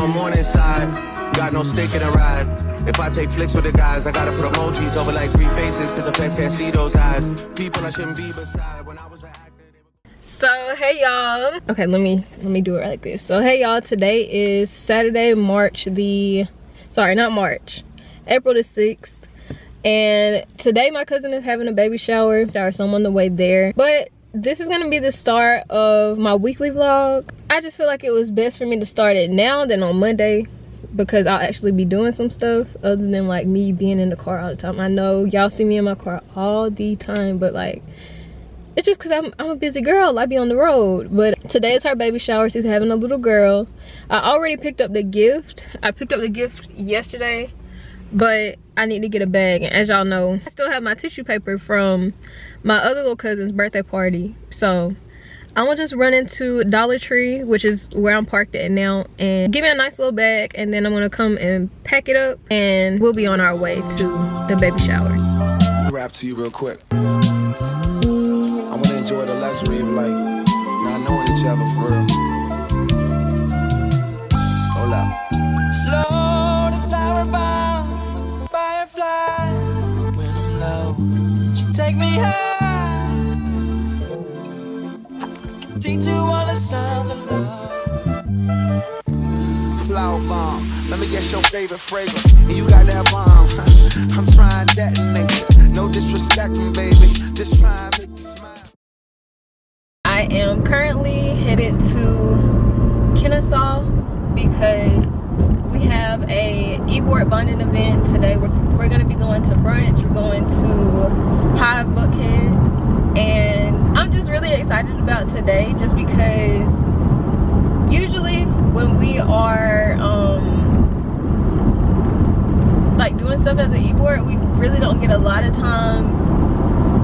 I'm on inside, got no stake in the ride. If I take flicks with the guys, I gotta put emojis over like 3 faces, cause the feds can't see those eyes. People I shouldn't be beside. When I was an actor, So hey y'all. Okay, let me do it like this. So hey y'all, today is Saturday, April the 6th. And today my cousin is having a baby shower, so I'm on the way there. But this is gonna be the start of my weekly vlog. I just feel like it was best for me to start it now than on Monday, because I'll actually be doing some stuff other than like me being in the car all the time. I know y'all see me in my car all the time, but like it's just because I'm a busy girl. I be on the road. But today is her baby shower. She's having a little girl. I already picked up the gift. I picked up the gift yesterday, but I need to get a bag. And as y'all know, I still have my tissue paper from my other little cousin's birthday party. So I'm gonna just run into Dollar Tree, which is where I'm parked at now, and give me a nice little bag, and then I'm gonna come and pack it up, and we'll be on our way to the baby shower. rap to you real quick. I wanna enjoy the luxury of like not knowing each other for real. Hold up. Lord is flower bound, firefly. When I'm low, she take me high. Teach you all the sounds of love. Flower bomb, let me guess your favorite fragrance. And you got that bomb. I'm trying to detonate you. No disrespecting, baby. Just trying to make you smile. I am currently headed to Kennesaw because we have a e-board bonding event today. We're going to be going to Brunch. We're going to Hive Buckhead. And I'm just really excited about today just because usually when we are like doing stuff as an e-board, we really don't get a lot of time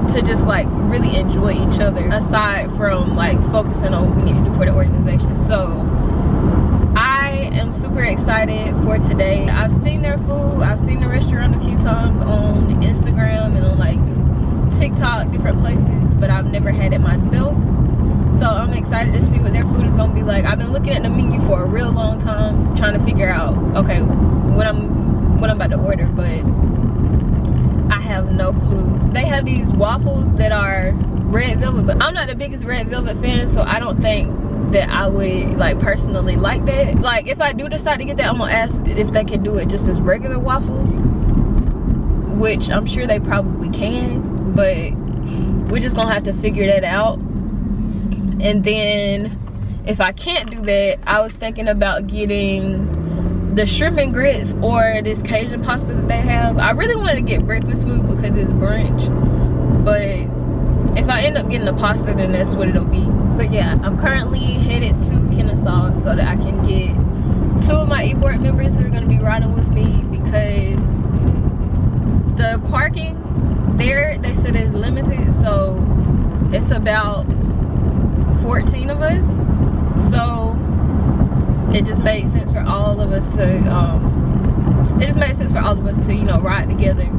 to just like really enjoy each other aside from like focusing on what we need to do for the organization. So I am super excited for today. I've seen their food. I've seen the restaurant a few times on Instagram and on like TikTok, different places, but I've never had it myself. So I'm excited to see what their food is gonna be like. I've been looking at the menu for a real long time, trying to figure out, okay, what I'm about to order, but I have no clue. They have these waffles that are red velvet, but I'm not the biggest red velvet fan, so I don't think that I would like personally like that. Like if I do decide to get that, I'm gonna ask if they can do it just as regular waffles, which I'm sure they probably can, but we're just gonna have to figure that out. And then if I can't do that, I was thinking about getting the shrimp and grits or this Cajun pasta that they have. I really wanted to get breakfast food because it's brunch, but if I end up getting the pasta, then that's what it'll be. But yeah, I'm currently headed to Kennesaw so that I can get 2 of my e-board members who are gonna be riding with me, because the parking there, they said is limited, so it's about 14 of us. So it just made sense for all of us to you know, ride together.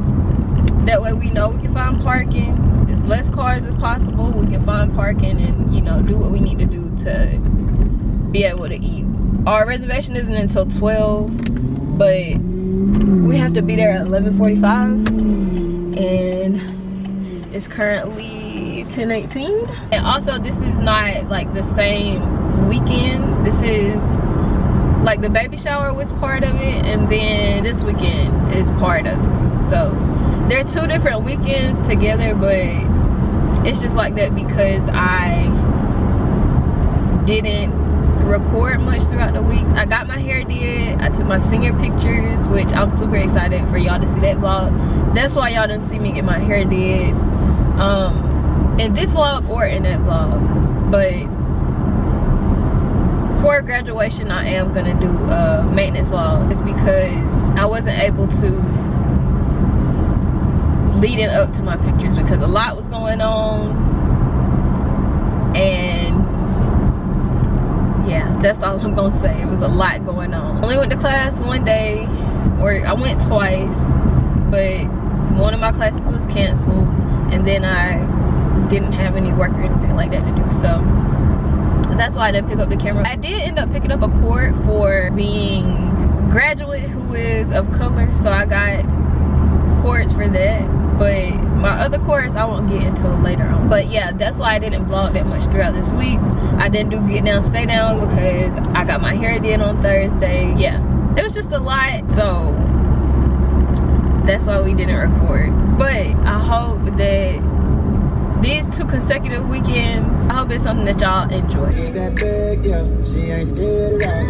That way we know we can find parking, as less cars as possible. We can find parking and, you know, do what we need to do to be able to eat. Our reservation isn't until 12, but we have to be there at 11:45, and it's currently 10:18. And also, this is not like the same weekend. This is like the baby shower was part of it, and then this weekend is part of it. So they're 2 different weekends together, but it's just like that because I didn't record much throughout the week. I got my hair did. I took my senior pictures, which I'm super excited for y'all to see that vlog. That's why y'all didn't see me get my hair did in this vlog or in that vlog. But for graduation, I am gonna do a maintenance vlog. It's because I wasn't able to lead it up to my pictures because a lot was going on, and yeah, that's all I'm gonna say. It was a lot going on. I only went to class one day, or I went twice, but one of my classes was canceled, and then I didn't have any work or anything like that to do, so that's why I didn't pick up the camera. I did end up picking up a cord for being other course I won't get until later on. But yeah, that's why I didn't vlog that much throughout this week. I didn't do get down stay down because I got my hair did on Thursday. Yeah, it was just a lot, so that's why we didn't record. But I hope that these 2 consecutive weekends, I hope it's something that y'all enjoy. That big, yeah, she ain't scared of that.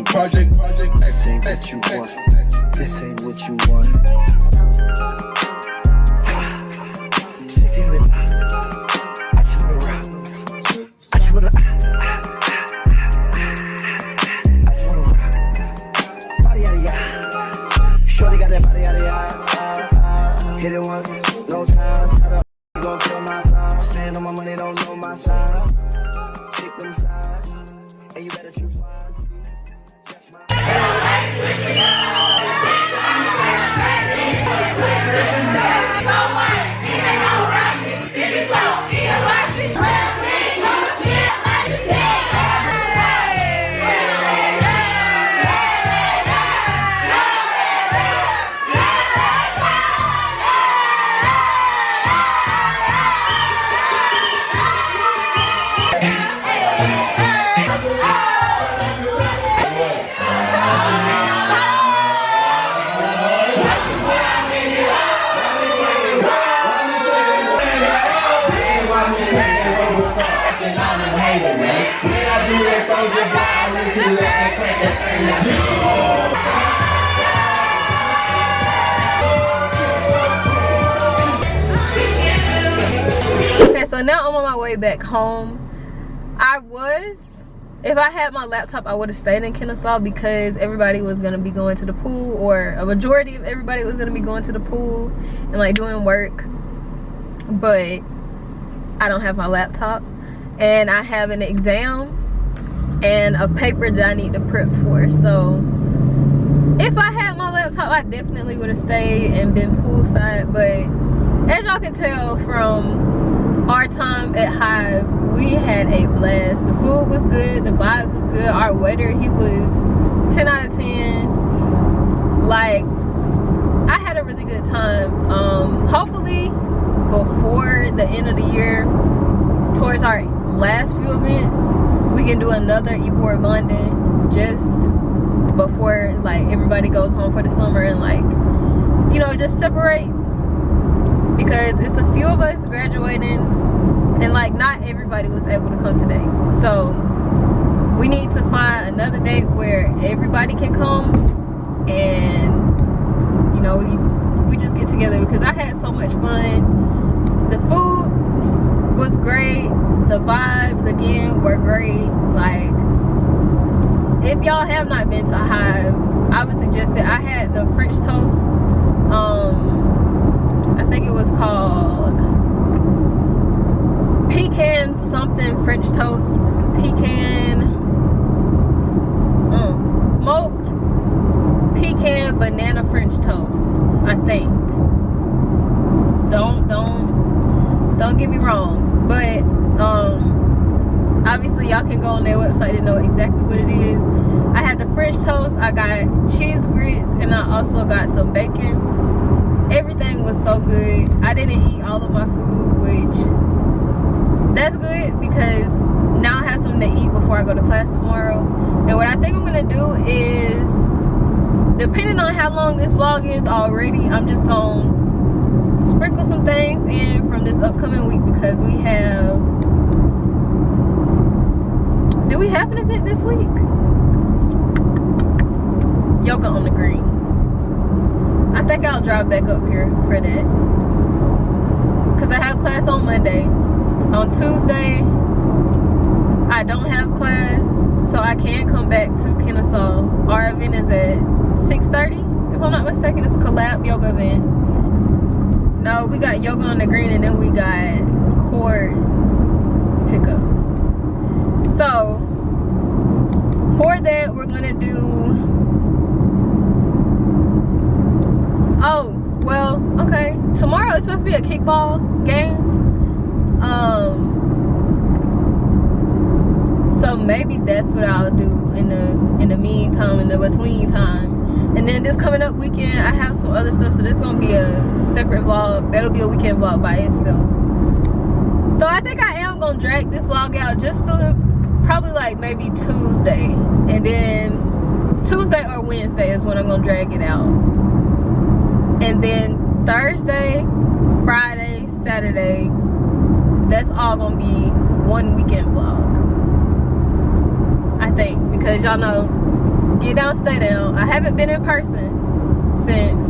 Project, this ain't what you want. This ain't what you want. 60 minutes. I just wanna rock. I just wanna rock. Body out of ya. Shorty got that body out of ya. Hit it once, no time. Set up, you gon' feel my time. Stand on my money, don't know my side. Pick them sides, and you better choose wisely. Okay, so now I'm on my way back home. If I had my laptop, I would have stayed in Kennesaw because everybody was gonna be going to the pool, or a majority of everybody was gonna be going to the pool and like doing work. But I don't have my laptop, and I have an exam and a paper that I need to prep for. So if I had my laptop, I definitely would have stayed and been poolside. But as y'all can tell from our time at Hive, we had a blast. The food was good, the vibes was good. Our waiter, he was 10 out of 10. Like, I had a really good time. Hopefully before the end of the year, towards our last few events, we can do another Ybor London just before like everybody goes home for the summer and like, you know, just separates, because it's a few of us graduating and like not everybody was able to come today. So we need to find another date where everybody can come and, you know, we just get together, because I had so much fun. The food was great, the vibes again were great. Like, if y'all have not been to Hive, I would suggest it. I had the French toast. I think it was called pecan something French toast. Pecan smoked pecan banana French toast, I think. Don't get me wrong, but obviously y'all can go on their website to know exactly what it is. I had the French toast, I got cheese grits, and I also got some bacon. Everything was so good. I didn't eat all of my food, which that's good, because now I have something to eat before I go to class tomorrow. And what I think I'm gonna do is, depending on how long this vlog is already, I'm just gonna sprinkle some things in from this upcoming week, because we have, do we have an event this week? Yoga on the Green. I think I'll drive back up here for that, because I have class on Monday. On Tuesday I don't have class, so I can come back to Kennesaw. Our event is at 6:30, if I'm not mistaken. It's a collab yoga event. No, we got Yoga on the Green, and then we got chord pickup. So for that, we're gonna do, oh, tomorrow it's supposed to be a kickball game. So maybe that's what I'll do in the meantime, in the between time. And then this coming up weekend, I have some other stuff, so this is gonna be a separate vlog. That'll be a weekend vlog by itself. So I think I am gonna drag this vlog out just to probably like maybe Tuesday, and then Tuesday or Wednesday is when I'm gonna drag it out. And then Thursday, Friday, Saturday, that's all gonna be one weekend vlog, I think, because y'all know, get down, stay down. I haven't been in person since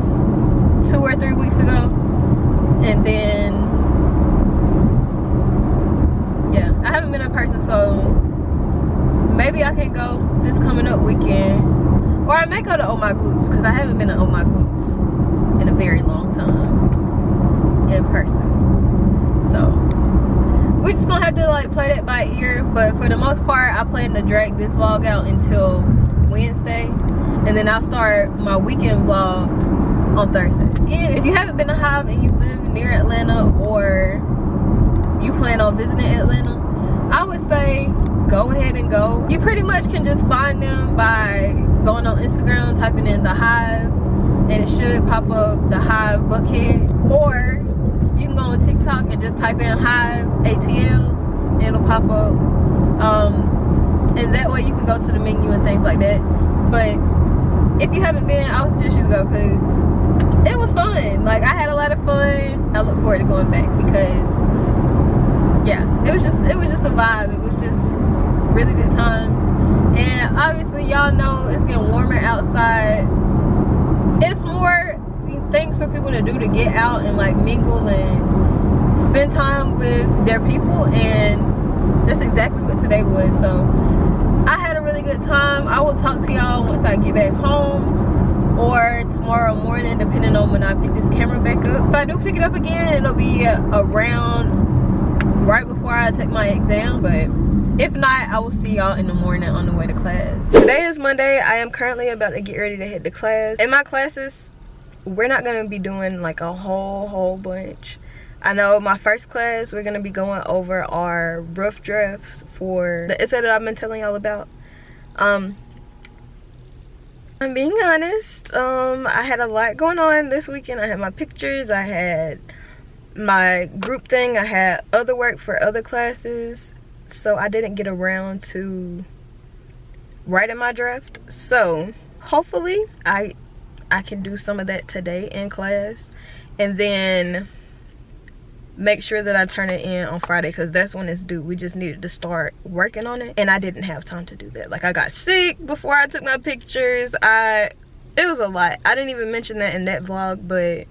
2 or 3 weeks ago, and then yeah, I haven't been in person, so maybe I can go this coming up weekend, or I may go to Oh My Glutes, because I haven't been to Oh My Glutes in a very long time in person. So we're just gonna have to like play that by ear, but for the most part I plan to drag this vlog out until Wednesday, and then I'll start my weekend vlog on Thursday. Again, if you haven't been to Hive and you live near Atlanta, or you plan on visiting Atlanta, I would say go ahead and go. You pretty much can just find them by going on Instagram, typing in The Hive, and it should pop up The Hive Buckhead, or you can go on TikTok and just type in Hive ATL, and it'll pop up, and that way you can go to the menu and things like that. But if you haven't been, I would suggest you to go, because it was fun. Like, I had a lot of fun. I look forward to going back, because yeah, it was just a vibe. It was just really good times. And obviously y'all know it's getting warmer outside. It's more things for people to do, to get out and like mingle and spend time with their people, and that's exactly what today was. So I had a really good time. I will talk to y'all once I get back home, or tomorrow morning, depending on when I pick this camera back up. If I do pick it up again, it'll be around right before I take my exam, but if not, I will see y'all in the morning on the way to class. Today is Monday. I am currently about to get ready to head to class. In my classes, we're not gonna be doing like a whole bunch. I know my first class, we're gonna be going over our rough drafts for the essay that I've been telling y'all about. I'm being honest, I had a lot going on this weekend. I had my pictures, I had my group thing, I had other work for other classes, so I didn't get around to writing my draft. So hopefully I can do some of that today in class, and then make sure that I turn it in on Friday, because that's when it's due. We just needed to start working on it, and I didn't have time to do that. Like, I got sick before I took my pictures. It was a lot. I didn't even mention that in that vlog, but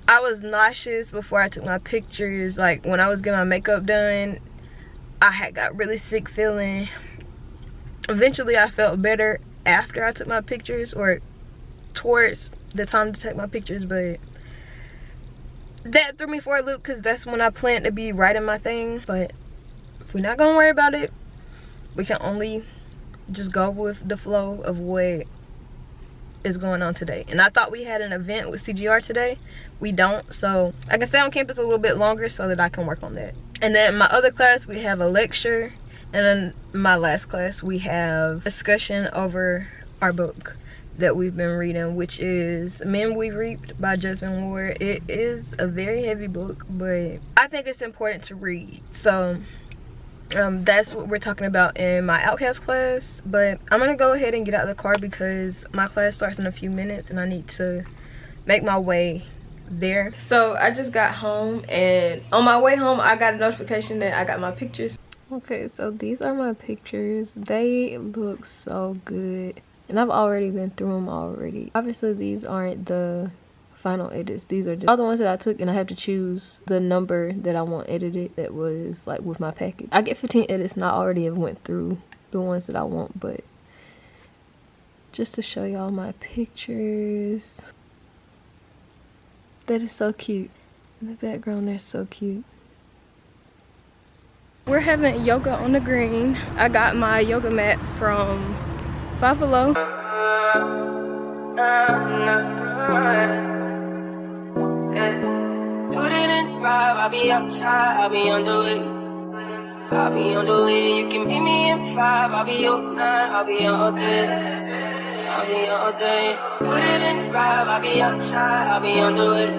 I was nauseous before I took my pictures. Like, when I was getting my makeup done, I had got really sick feeling. Eventually I felt better after I took my pictures, or towards the time to take my pictures, but that threw me for a loop, because that's when I planned to be writing my thing. But we're not gonna worry about it. We can only just go with the flow of what is going on today. And I thought we had an event with CGR today. We don't, so I can stay on campus a little bit longer so that I can work on that. And then my other class, we have a lecture, and then my last class, we have discussion over our book that we've been reading, which is Men We Reaped by Jasmine Ward. It is a very heavy book, but I think it's important to read. So that's what we're talking about in my Outcast class. But I'm gonna go ahead and get out of the car, because my class starts in a few minutes and I need to make my way there. So I just got home, and on my way home I got a notification that I got my pictures. Okay, so these are my pictures. They look so good, and I've already been through them already. Obviously these aren't the final edits. These are just all the ones that I took, and I have to choose the number that I want edited that was like with my package. I get 15 edits, and I already have went through the ones that I want, but just to show y'all my pictures. That is so cute. In the background, they're so cute. We're having yoga on the green. I got my yoga mat from Five Below. Yeah. Put it in drive, I'll be outside, I'll be on the way. I'll be on the way, you can meet me in 5. I'll be all night, I'll be all day. I'll be all day. Put it in drive, I'll be outside, I'll be on the way.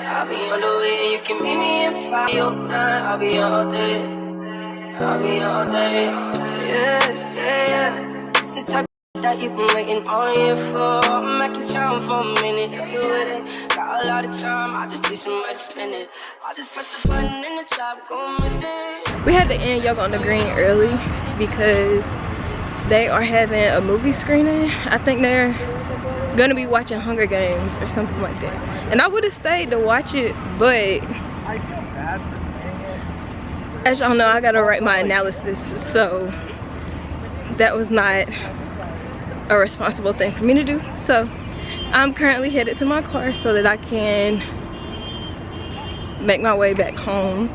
I'll be on the way, you can meet me in 5. All night, I'll be all day. I'll be all day. Yeah, yeah, yeah. It's the type that you've been waiting all year for. I'm making time for a minute. If you with it, got a lot of time. I just need somewhere to spend it. I'll just press a button in the top, go missing. We had to end Yoga on the Green early because they are having a movie screening. I think they're gonna be watching Hunger Games or something like that. And I would have stayed to watch it, but as y'all know, I gotta write my analysis, so that was not a responsible thing for me to do. So I'm currently headed to my car so that I can make my way back home,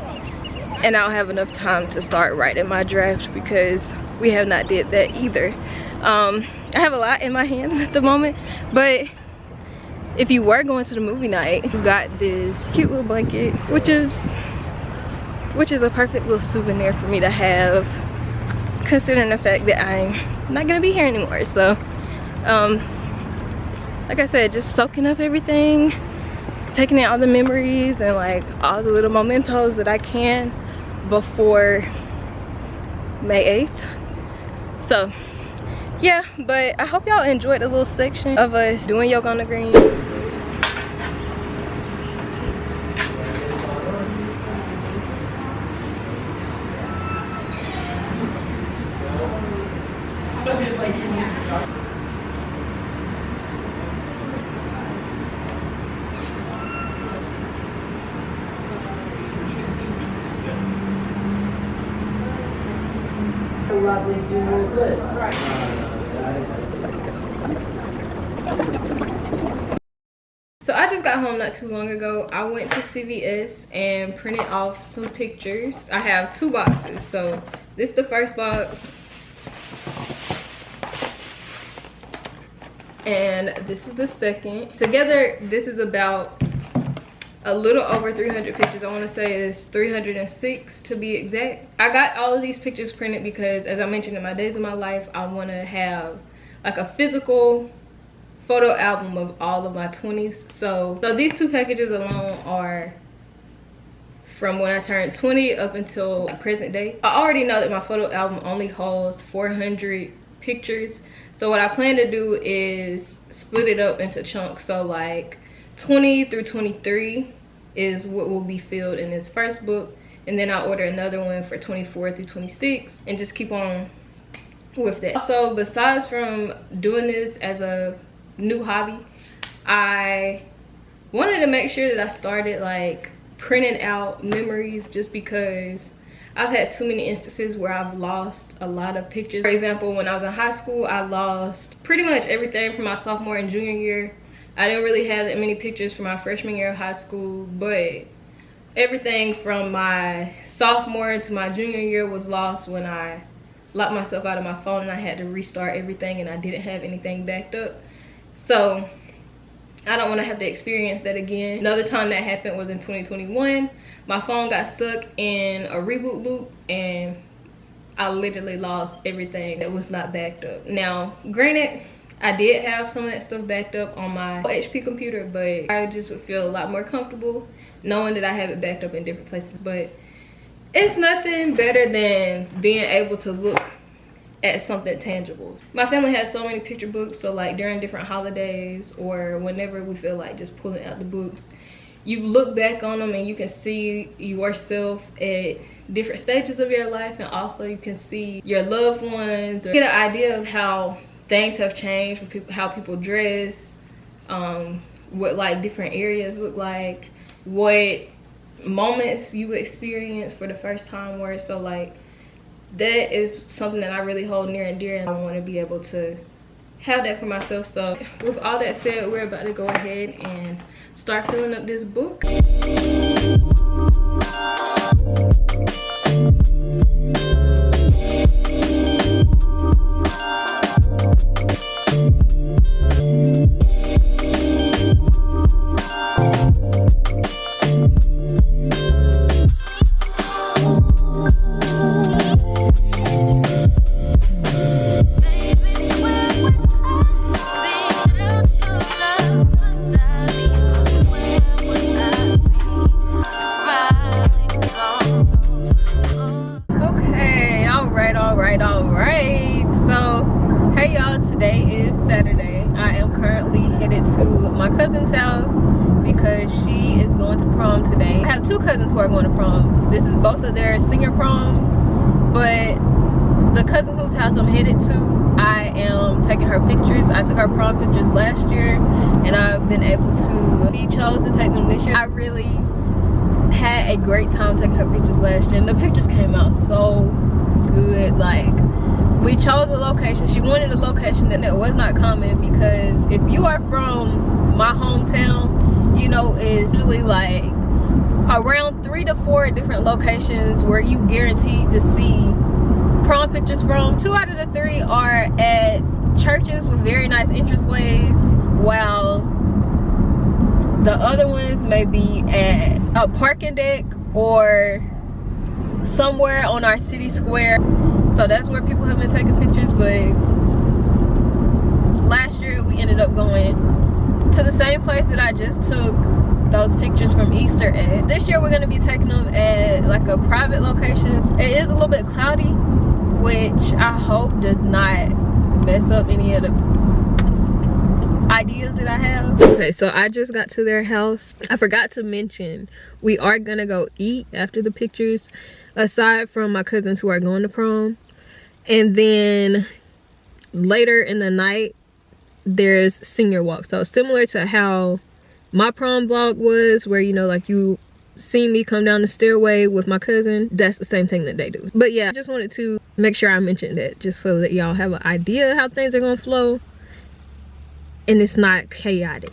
and I'll have enough time to start writing my draft because we have not did that either. I have a lot in my hands at the moment, but if you were going to the movie night, you got this cute little blanket, which is a perfect little souvenir for me to have, considering the fact that I'm not gonna be here anymore. So like I said, just soaking up everything, taking in all the memories and like all the little mementos that I can before May 8th. So yeah, but I hope y'all enjoyed the little section of us doing Yoga on the Green. So I just got home not too long ago. I went to CVS and printed off some pictures. I have 2 boxes. So this is the first box. And this is the second. Together, this is about a little over 300 pictures. I want to say it's 306 to be exact. I got all of these pictures printed because, as I mentioned in my days of my life, I want to have like a physical photo album of all of my 20s. So these 2 packages alone are from when I turned 20 up until like present day. I already know that my photo album only holds 400 pictures. So what I plan to do is split it up into chunks. So like 20 through 23 is what will be filled in this first book, and then I'll order another one for 24 through 26 and just keep on with that. So besides from doing this as a new hobby, I wanted to make sure that I started like printing out memories, just because I've had too many instances where I've lost a lot of pictures. For example, when I was in high school, I lost pretty much everything from my sophomore and junior year. I didn't really have that many pictures from my freshman year of high school, but everything from my sophomore to my junior year was lost when I locked myself out of my phone and I had to restart everything, and I didn't have anything backed up. So I don't want to have to experience that again. Another time that happened was in 2021. My phone got stuck in a reboot loop and I literally lost everything that was not backed up. Now, granted, I did have some of that stuff backed up on my HP computer, but I just would feel a lot more comfortable knowing that I have it backed up in different places. But it's nothing better than being able to look at something tangible. My family has so many picture books, so like during different holidays or whenever we feel like just pulling out the books, you look back on them and you can see yourself at different stages of your life, and also you can see your loved ones, or get an idea of how things have changed with people, how people dress, what like different areas look like, what moments you experience for the first time were. So like that is something that I really hold near and dear, and I want to be able to have that for myself. So with all that said, we're about to go ahead and start filling up this book. Alright, so hey y'all, today is Saturday. I am currently headed to my cousin's house because she is going to prom today. I have two cousins who are going to prom. This is both of their senior proms, but the cousin whose house I'm headed to, I am taking her pictures. I took her prom pictures last year and I've been able to be chosen to take them this year. I really had a great time taking her pictures last year and the pictures came out so good. Like, we chose a location. She wanted a location that was not common, because if you are from my hometown, you know, it's usually like around 3 to 4 different locations where you guaranteed to see prom pictures from. 2 out of the 3 are at churches with very nice entranceways, while the other ones may be at a parking deck or somewhere on our city square. So that's where people have been taking pictures. But last year we ended up going to the same place that I just took those pictures from Easter at. This year we're going to be taking them at like a private location. It is a little bit cloudy, which I hope does not mess up any of the ideas that I have. Okay, so I just got to their house. I forgot to mention, we are gonna go eat after the pictures, aside from my cousins who are going to prom. And then later in the night there's senior walk. So similar to how my prom vlog was, where, you know, like you see me come down the stairway with my cousin, that's the same thing that they do. But yeah, I just wanted to make sure I mentioned that, just so that y'all have an idea how things are gonna flow and it's not chaotic.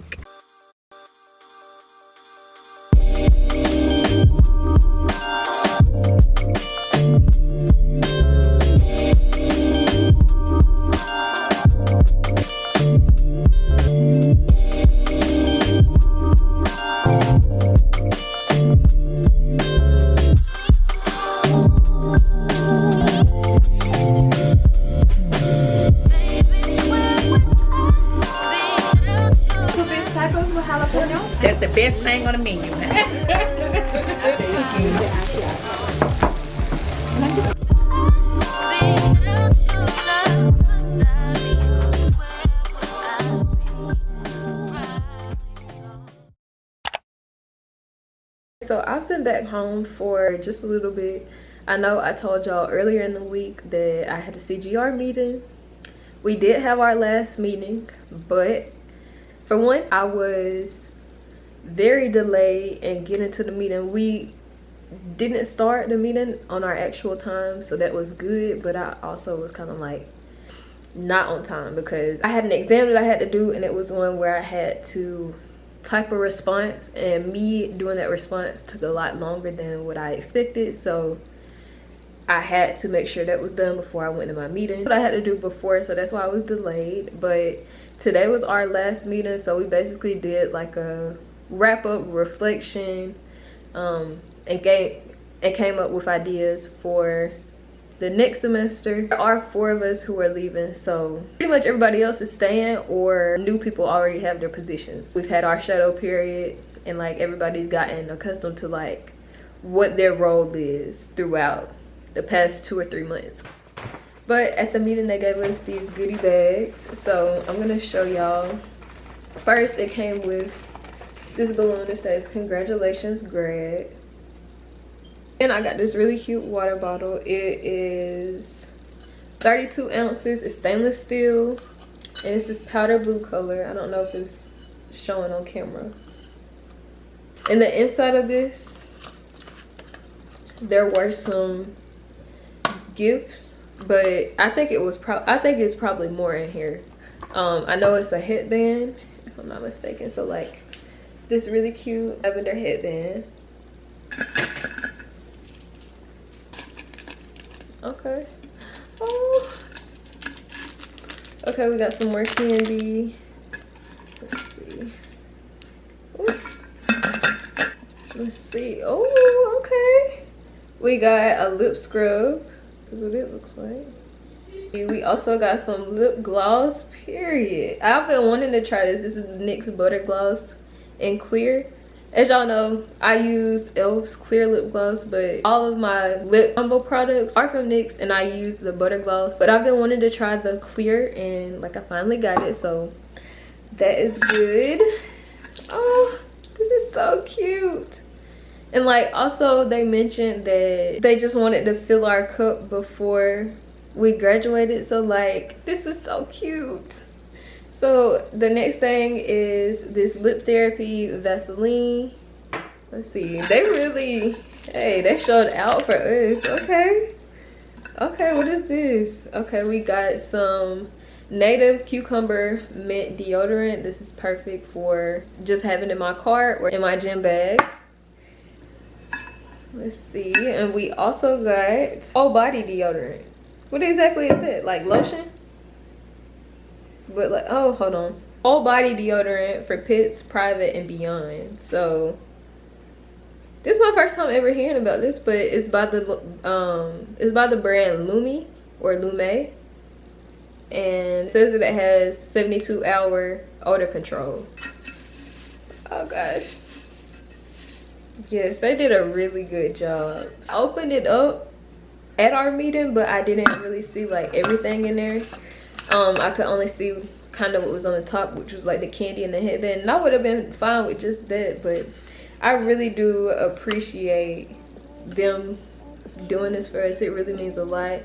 That's the best thing on the menu. So I've been back home for just a little bit. I know I told y'all earlier in the week that I had a CGR meeting. We did have our last meeting, but for one, I was very delayed in getting to the meeting. We didn't start the meeting on our actual time, so that was good, but I also was kind of like not on time because I had an exam that I had to do, and it was one where I had to type a response, and me doing that response took a lot longer than what I expected. So I had to make sure that was done before I went to my meeting. What I had to do before, so that's why I was delayed. But today was our last meeting, so we basically did like a wrap-up reflection, and came up with ideas for the next semester. There are 4 of us who are leaving, so pretty much everybody else is staying, or new people already have their positions. We've had our shadow period, and like everybody's gotten accustomed to like what their role is throughout the past 2 or 3 months. But at the meeting they gave us these goodie bags, so I'm gonna show y'all. First, it came with this balloon that says congratulations grad, and I got this really cute water bottle. It is 32 ounces. It's stainless steel, and it's this powder blue color. I don't know if it's showing on camera. In the inside of this, there were some gifts, but I think it's probably more in here. I know it's a headband, if I'm not mistaken. So like this really cute lavender headband. Okay. Oh. Okay, we got some more candy. Let's see. Ooh. Let's see. Oh, okay. We got a lip scrub. This is what it looks like. We also got some lip gloss, period. I've been wanting to try this. This is the NYX Butter Gloss in Clear. As y'all know, I use e.l.f.'s clear lip gloss, but all of my lip combo products are from NYX, and I use the butter gloss. But I've been wanting to try the clear, and like I finally got it, so that is good. Oh, this is so cute. And like also they mentioned that they just wanted to fill our cup before we graduated, so like this is so cute. So the next thing is this lip therapy Vaseline. Let's see, they really, hey, they showed out for us. Okay, what is this? Okay, we got some native cucumber mint deodorant. This is perfect for just having in my car or in my gym bag. Let's see, and we also got whole body deodorant. What exactly is it? Like lotion? But like, oh, hold on. Whole body deodorant for pits, private, and beyond. So this is my first time ever hearing about this, but it's by the brand Lumi or Lume, and it says that it has 72-hour odor control. Oh gosh. Yes, they did a really good job. I opened it up at our meeting, but I didn't really see like everything in there. I could only see kind of what was on the top, which was like the candy and the headband, and I would have been fine with just that, but I really do appreciate them doing this for us. It really means a lot.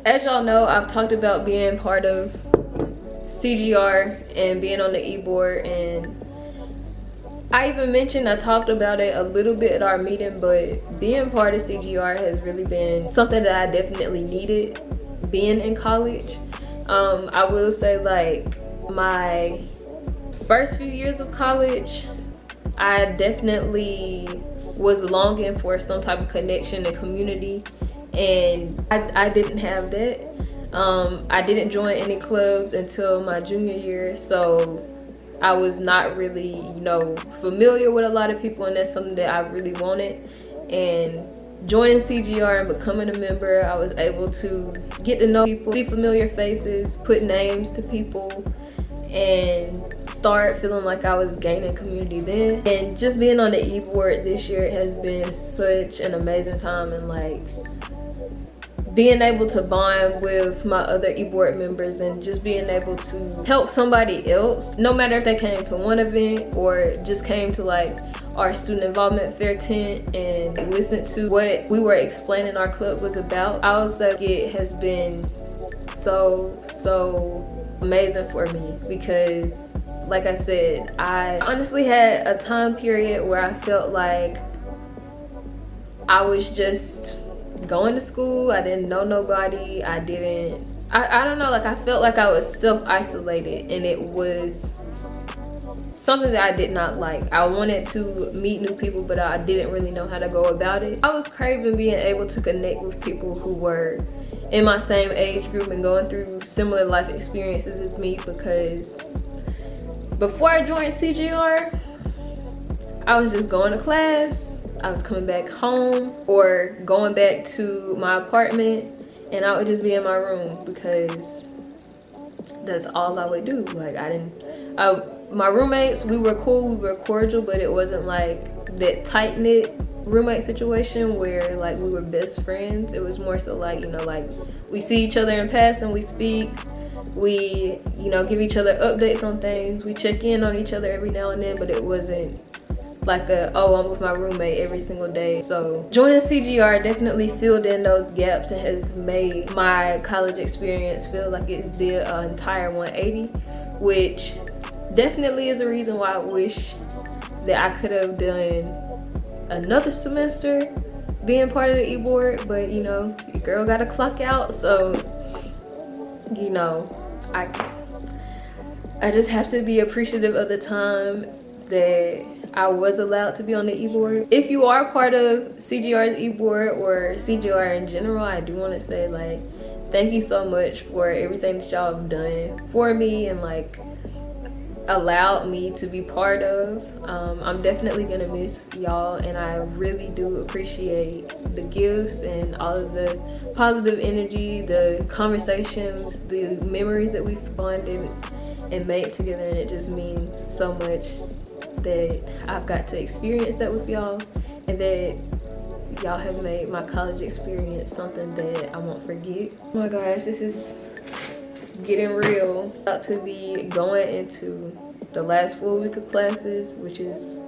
As y'all know, I've talked about being part of CGR and being on the e-board, and I even mentioned, I talked about it a little bit at our meeting, but being part of CGR has really been something that I definitely needed being in college. I will say, like, my first few years of college, I definitely was longing for some type of connection and community, and I didn't have that. I didn't join any clubs until my junior year, so I was not really, you know, familiar with a lot of people, and that's something that I really wanted. And joining CGR and becoming a member, I was able to get to know people, see familiar faces, put names to people, and start feeling like I was gaining community then. And just being on the e-board this year has been such an amazing time, and like being able to bond with my other e-board members and just being able to help somebody else, no matter if they came to one event or just came to like our student involvement fair tent and listened to what we were explaining our club was about. I would say it has been so amazing for me, because like I said, I honestly had a time period where I felt like I was just going to school. I didn't know nobody. I don't know, like I felt like I was self-isolated, and it was something that I did not like. I wanted to meet new people, but I didn't really know how to go about it. I was craving being able to connect with people who were in my same age group and going through similar life experiences as me, because before I joined CGR, I was just going to class, I was coming back home or going back to my apartment, and I would just be in my room because that's all I would do. Like my roommates, we were cool, we were cordial, but it wasn't like that tight-knit roommate situation where like we were best friends. It was more so like, you know, like we see each other in passing, we speak, we, you know, give each other updates on things, we check in on each other every now and then, but it wasn't like oh, I'm with my roommate every single day. So joining CGR definitely filled in those gaps and has made my college experience feel like it did an entire 180, which definitely is a reason why I wish that I could have done another semester being part of the e-board, but you know, your girl gotta clock out, so you know, I just have to be appreciative of the time that I was allowed to be on the e-board. If you are part of CGR's e-board or CGR in general, I do want to say, like, thank you so much for everything that y'all have done for me and like allowed me to be part of. I'm definitely gonna miss y'all, and I really do appreciate the gifts and all of the positive energy, the conversations, the memories that we've bonded and made together, and it just means so much that I've got to experience that with y'all, and that y'all have made my college experience something that I won't forget. Oh my gosh, this is getting real. About to be going into the last full week of classes, which is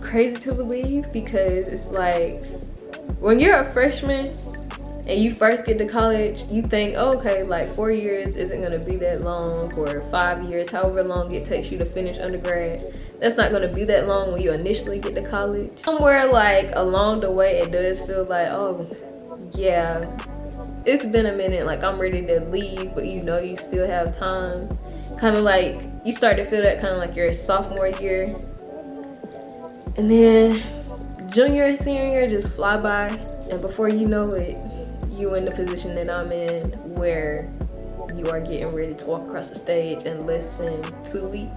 crazy to believe, because it's like when you're a freshman and you first get to college, you think, oh, okay, like 4 years isn't gonna be that long, or 5 years, however long it takes you to finish undergrad. That's not gonna be that long when you initially get to college. Somewhere like along the way, it does feel like, oh yeah, it's been a minute, like I'm ready to leave, but you know you still have time. Kind of like you start to feel that kind of like your sophomore year, and then junior and senior year just fly by, and before you know it, you in the position that I'm in, where you are getting ready to walk across the stage in less than 2 weeks.